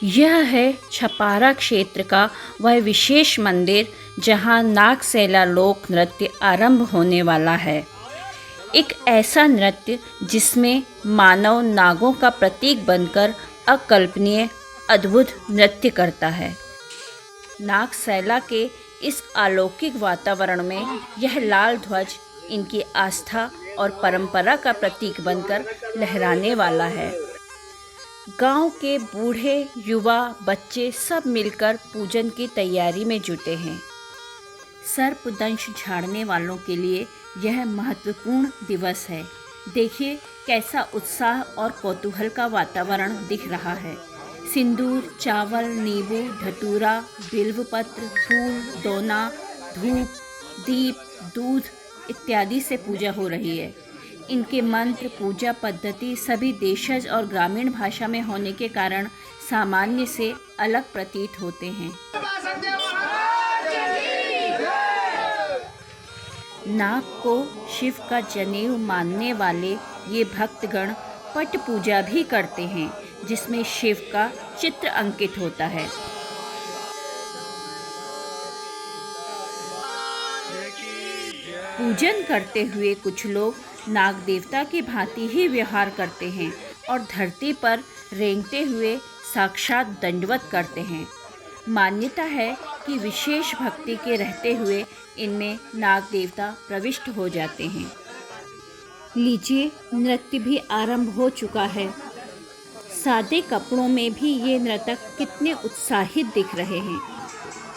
यह है छपारा क्षेत्र का वह विशेष मंदिर जहां नागसेला लोक नृत्य आरंभ होने वाला है। एक ऐसा नृत्य जिसमें मानव नागों का प्रतीक बनकर अकल्पनीय अद्भुत नृत्य करता है। नागसेला के इस अलौकिक वातावरण में यह लाल ध्वज इनकी आस्था और परंपरा का प्रतीक बनकर लहराने वाला है। गांव के बूढ़े, युवा, बच्चे सब मिलकर पूजन की तैयारी में जुटे हैं। सर्पदंश झाड़ने वालों के लिए यह महत्वपूर्ण दिवस है। देखिए कैसा उत्साह और कौतूहल का वातावरण दिख रहा है। सिंदूर, चावल, नींबू, धतूरा, बिल्वपत्र, फूल, दोना, धूप, दीप, दूध इत्यादि से पूजा हो रही है। इनके मंत्र, पूजा पद्धति सभी देशज और ग्रामीण भाषा में होने के कारण सामान्य से अलग प्रतीत होते हैं। नाग को शिव का जनेऊ मानने वाले ये भक्तगण पट पूजा भी करते हैं, जिसमें शिव का चित्र अंकित होता है। पूजन करते हुए कुछ लोग नाग देवता की भांति ही व्यवहार करते हैं और धरती पर रेंगते हुए साक्षात दंडवत करते हैं। मान्यता है कि विशेष भक्ति के रहते हुए इनमें नाग देवता प्रविष्ट हो जाते हैं। लीजिए, नृत्य भी आरंभ हो चुका है। सादे कपड़ों में भी ये नर्तक कितने उत्साहित दिख रहे हैं।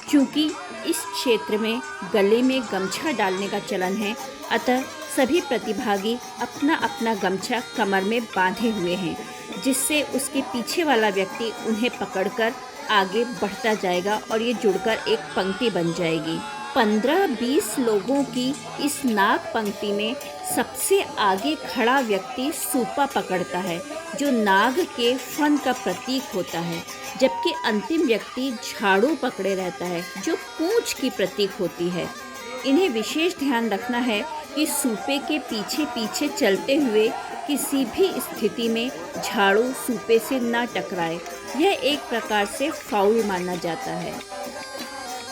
क्योंकि इस क्षेत्र में गले में गमछा डालने का चलन है, अतः सभी प्रतिभागी अपना अपना गमछा कमर में बांधे हुए हैं, जिससे उसके पीछे वाला व्यक्ति उन्हें पकड़कर आगे बढ़ता जाएगा और ये जुड़कर एक पंक्ति बन जाएगी। 15-20 लोगों की इस नाग पंक्ति में सबसे आगे खड़ा व्यक्ति सूपा पकड़ता है, जो नाग के फन का प्रतीक होता है, जबकि अंतिम व्यक्ति झाड़ू पकड़े रहता है, जो पूंछ की प्रतीक होती है। इन्हें विशेष ध्यान रखना है कि सूपे के पीछे पीछे चलते हुए किसी भी स्थिति में झाड़ू सूपे से ना टकराए। यह एक प्रकार से फाउल माना जाता है।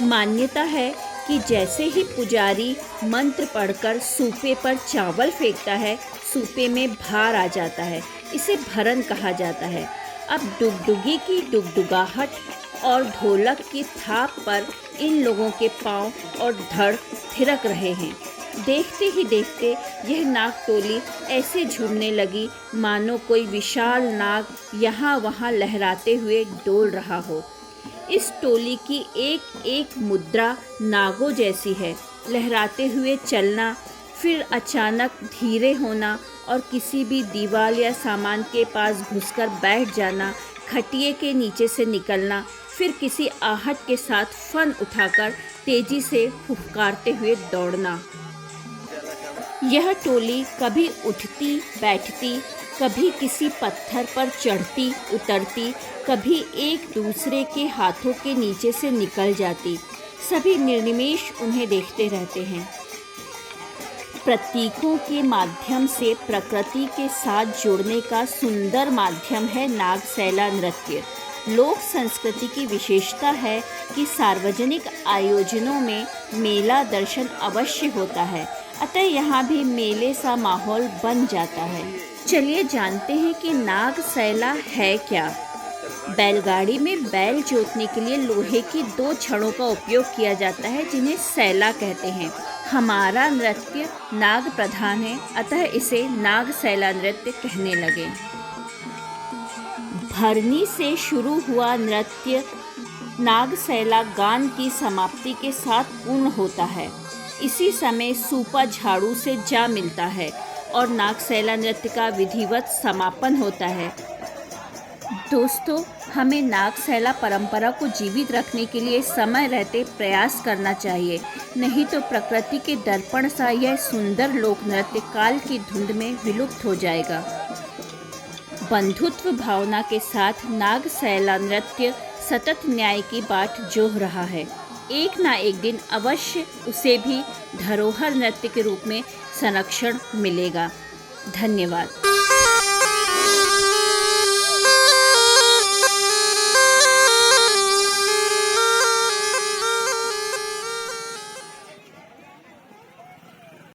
मान्यता है कि जैसे ही पुजारी मंत्र पढ़कर सूपे पर चावल फेंकता है, सूपे में भार आ जाता है। इसे भरन कहा जाता है। अब डुगडुगी की डुगडुगाहट और ढोलक की थाप पर इन लोगों के पांव और धड़ थिरक रहे हैं। देखते ही देखते यह नाग टोली ऐसे झूमने लगी मानो कोई विशाल नाग यहाँ वहाँ लहराते हुए डोल रहा हो। इस टोली की एक एक मुद्रा नागों जैसी है। लहराते हुए चलना, फिर अचानक धीरे होना और किसी भी दीवार या सामान के पास घुसकर बैठ जाना, खटिए के नीचे से निकलना, फिर किसी आहट के साथ फन उठाकर तेजी से फुफकारते हुए दौड़ना। यह टोली कभी उठती बैठती, कभी किसी पत्थर पर चढ़ती उतरती, कभी एक दूसरे के हाथों के नीचे से निकल जाती। सभी निर्निमेष उन्हें देखते रहते हैं। प्रतीकों के माध्यम से प्रकृति के साथ जुड़ने का सुंदर माध्यम है नागसेला नृत्य। लोक संस्कृति की विशेषता है कि सार्वजनिक आयोजनों में मेला दर्शन अवश्य होता है, अतः यहाँ भी मेले सा माहौल बन जाता है। चलिए जानते हैं कि नागसेला है क्या। बैलगाड़ी में बैल जोतने के लिए लोहे की 2 छड़ों का उपयोग किया जाता है, जिन्हें सैला कहते हैं। हमारा नृत्य नाग प्रधान है, अतः इसे नागसेला नृत्य कहने लगे। भरनी से शुरू हुआ नृत्य नागसेला गान की समाप्ति के साथ पूर्ण होता है। इसी समय सूपा झाड़ू से जा मिलता है और नागसेला नृत्य का विधिवत समापन होता है। दोस्तों, हमें नागसेला परंपरा को जीवित रखने के लिए समय रहते प्रयास करना चाहिए, नहीं तो प्रकृति के दर्पण सा यह सुंदर लोक नृत्य काल की धुंध में विलुप्त हो जाएगा। बंधुत्व भावना के साथ नागसेला नृत्य सतत न्याय की बाट जोह रहा है। एक ना एक दिन अवश्य उसे भी धरोहर नृत्य के रूप में संरक्षण मिलेगा। धन्यवाद।